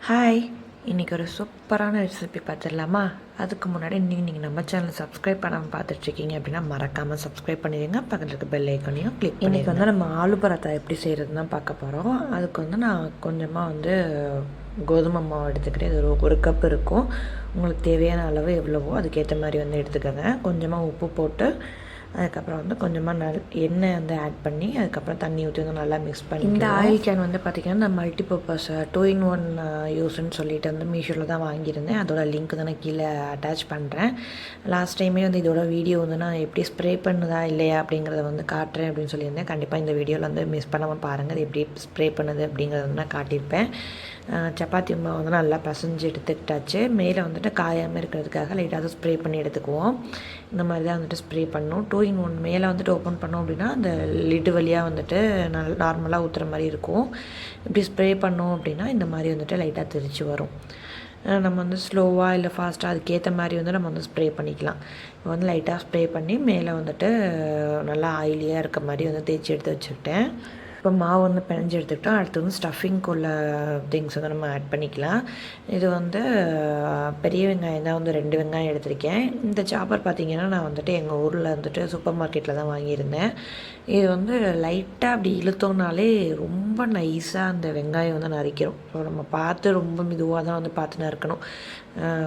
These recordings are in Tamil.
ஹாய், இன்றைக்கி ஒரு சூப்பரான ரெசிபி பார்த்துடலாமா? அதுக்கு முன்னாடி நீங்கள் நம்ம சேனல் சப்ஸ்கிரைப் பண்ணாமல் பார்த்துட்ருக்கீங்க அப்படின்னா மறக்காமல் சப்ஸ்கிரைப் பண்ணிடுங்க. பக்கத்தில் இருக்க பெல் ஐக்கனையும் கிளிக் பண்ணி. இன்றைக்கி வந்து நம்ம ஆலு பராத்தா எப்படி செய்கிறதுன்னு தான் பார்க்க போகிறோம். அதுக்கு வந்து நான் கொஞ்சமாக கோதுமை மாவு எடுத்துக்கிட்டு இது ஒரு கப் இருக்கும். உங்களுக்கு தேவையான அளவு எவ்வளவோ அதுக்கேற்ற மாதிரி எடுத்துக்கோங்க. கொஞ்சமாக உப்பு போட்டு அதுக்கப்புறம் கொஞ்சமாக எண்ணெய் ஆட் பண்ணி அதுக்கப்புறம் தண்ணி ஊற்றி நல்லா மிக்ஸ் பண்ணி. இந்த ஆயில் கேன் பார்த்திங்கன்னா நான் மல்டிபர்பஸ் 2-in-1 யூஸ்ன்னு சொல்லிட்டு மீஷோவில் தான் வாங்கியிருந்தேன். அதோட லிங்க் தான் நான் கீழே அட்டாச் பண்ணுறேன். லாஸ்ட் டைமே இதோட வீடியோ நான் எப்படி ஸ்ப்ரே பண்ணுதா இல்லையா அப்படிங்கிறத காட்டுறேன் அப்படின்னு சொல்லியிருந்தேன். கண்டிப்பாக இந்த வீடியோவில் மிஸ் பண்ணாமல் பாருங்கள். அது எப்படி ஸ்ப்ரே பண்ணுது அப்படிங்கிறத நான் காட்டியிருப்பேன். சப்பாத்தி மாவு நல்லா பசைஞ்சு எடுத்துக்கிட்டாச்சு. மேலே காயாமல் இருக்கிறதுக்காக லைட்டாக ஸ்ப்ரே பண்ணி எடுத்துக்குவோம். இந்த மாதிரி தான் ஸ்ப்ரே பண்ணணும். 2-in-1 மேலே ஓப்பன் பண்ணோம் அப்படின்னா அந்த லிட்டு வழியாக நார்மலாக ஊற்றுற மாதிரி இருக்கும். இப்படி ஸ்ப்ரே பண்ணோம் அப்படின்னா இந்த மாதிரி லைட்டாக தெரிச்சு வரும். நம்ம ஸ்லோவாக இல்லை ஃபாஸ்ட்டாக அதுக்கேற்ற மாதிரி நம்ம ஸ்ப்ரே பண்ணிக்கலாம். இப்போ லைட்டாக ஸ்ப்ரே பண்ணி மேலே நல்லா ஆயிலியாக இருக்க மாதிரி தேய்ச்சி எடுத்து வச்சுக்கிட்டேன். இப்போ மாவு பிணைஞ்சு எடுத்துக்கிட்டோம். அடுத்து ஸ்டஃபிங்க்குள்ள திங்ஸ் நம்ம ஆட் பண்ணிக்கலாம். இது பெரிய வெங்காயம் தான் 2 வெங்காயம் எடுத்திருக்கேன். இந்த சாப்பர் பார்த்திங்கன்னா நான் எங்கள் ஊரில் சூப்பர் மார்க்கெட்டில் தான் வாங்கியிருந்தேன். இது லைட்டாக அப்படி இழுத்தோம்னாலே ரொம்ப நைஸாக அந்த வெங்காயம் நறுக்கிறோம். ஸோ நம்ம பார்த்து ரொம்ப மெதுவாக தான் பார்த்து நறுக்கணும்.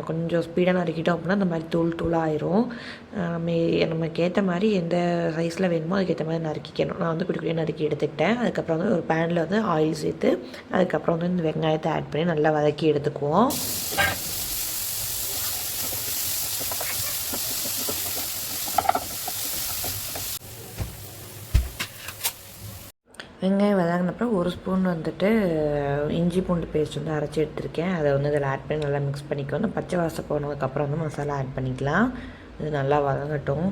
கொஞ்சம் ஸ்பீடாக நறுக்கிட்டோம் அப்படின்னா அந்த மாதிரி தூளாக ஆயிரும். நமக்கு ஏற்ற மாதிரி எந்த சைஸில் வேணுமோ அதுக்கேற்ற மாதிரி நறுக்கிக்கணும். நான் குட்டி குட்டியாக நறுக்கி எடுத்துக்கிட்டேன். அதுக்கப்புறம் ஒரு பேனில் ஆயில் சேர்த்து அதுக்கப்புறம் இந்த வெங்காயத்தை ஆட் பண்ணி நல்லா வதக்கி எடுத்துக்குவோம். வெங்காயம் வதங்கினப்பறம் 1 ஸ்பூன் இஞ்சி பூண்டு பேஸ்ட் அரைச்சி எடுத்துருக்கேன். அதை இதில் ஆட் பண்ணி நல்லா மிக்ஸ் பண்ணிக்கணும். பச்சை வாசம் போனதுக்கப்புறம் மசாலா ஆட் பண்ணிக்கலாம். இது நல்லா வதங்கட்டும்.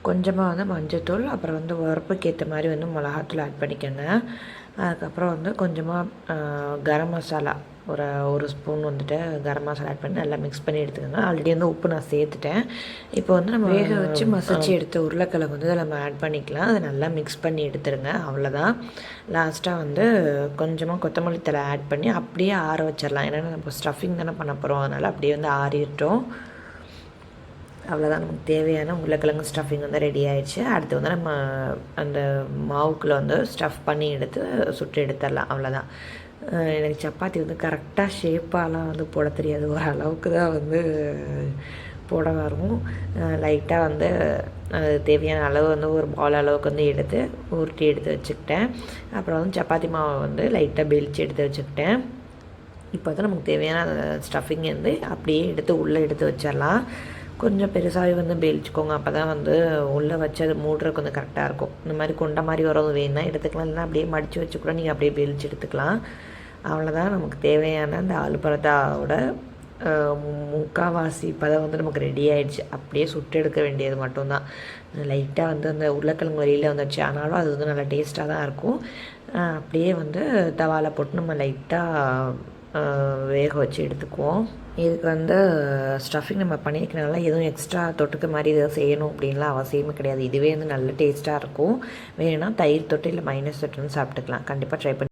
கொஞ்சமாக மஞ்சத்தூள், அப்புறம் உரப்புக்கு ஏற்ற மாதிரி மிளகாத்தூள் ஆட் பண்ணிக்கோங்க. அதுக்கப்புறம் கொஞ்சமாக கரம் மசாலா ஒரு ஸ்பூன் கரம் மசாலா ஆட் பண்ணி நல்லா மிக்ஸ் பண்ணி எடுத்துக்கோங்க. ஆல்ரெடி உப்பு நான் சேர்த்துட்டேன். இப்போ நம்ம வேக வச்சு மசிச்சு எடுத்த உருளைக்கிழங்கு நம்ம ஆட் பண்ணிக்கலாம். அதை நல்லா மிக்ஸ் பண்ணி எடுத்துருங்க. அவ்வளோதான். லாஸ்ட்டாக கொஞ்சமாக கொத்தமல்லி தழை ஆட் பண்ணி அப்படியே ஆற வச்சிடலாம். ஏன்னா நம்ம ஸ்டஃபிங் தானே பண்ண போகிறோம். அதனால் அப்படியே ஆறிட்டோம். அவ்வளோதான். நமக்கு தேவையான உருளைக்கிழங்கு ஸ்டஃபிங் ரெடி ஆகிடுச்சு. அடுத்து நம்ம அந்த மாவுக்குள்ளே ஸ்டஃப் பண்ணி எடுத்து சுட்டு எடுத்துடலாம். அவ்வளோதான். எனக்கு சப்பாத்தி கரெக்டாக ஷேப்பாலாம் போட தெரியாது. ஓரளவுக்கு தான் போட வரும். லைட்டாக அது தேவையான அளவு ஒரு பால் அளவுக்கு எடுத்து உருட்டி எடுத்து வச்சுக்கிட்டேன். அப்புறம் சப்பாத்தி மாவை லைட்டாக பெலிச்சு எடுத்து வச்சுக்கிட்டேன். இப்போ நமக்கு தேவையான ஸ்டஃபிங் அப்படியே எடுத்து உள்ளே எடுத்து வச்சிடலாம். கொஞ்சம் பெருசாகவே பெலிச்சுக்கோங்க. அப்போ தான் உள்ளே வச்சு அது மூடுறதுக்கு கொஞ்சம் கரெக்டாக இருக்கும். இந்த மாதிரி கொண்ட மாதிரி வரது வேணும்னா எடுத்துக்கலாம். இல்லைனா அப்படியே மடித்து வச்சு கூட நீங்கள் அப்படியே பெலிச்சு எடுத்துக்கலாம். அவ்வளோதான். நமக்கு தேவையான அந்த ஆலு பரோட்டாவோட முக்கால்வாசி பதம் நமக்கு ரெடி ஆகிடுச்சு. அப்படியே சுட்டு எடுக்க வேண்டியது மட்டும்தான். லைட்டாக அந்த உருளைக்கிழங்கு வெளியில் வந்துடுச்சு. ஆனாலும் அது நல்லா டேஸ்ட்டாக தான் இருக்கும். அப்படியே தவாவில் போட்டு நம்ம லைட்டாக வேக வச்சு எடுத்துக்குவோம். இதுக்கு ஸ்டஃபிங் நம்ம பண்ணியிருக்கனால எதுவும் எக்ஸ்ட்ரா தொட்டுக்க மாதிரி எதாவது செய்யணும் அப்படின்லாம் அவசியமே கிடையாது. இதுவே நல்ல டேஸ்ட்டாக இருக்கும். வேணும்னா தயிர் தொட்டு இல்லை மைனஸ் தொட்டுன்னு சாப்பிட்டுக்கலாம். கண்டிப்பாக ட்ரை பண்ணி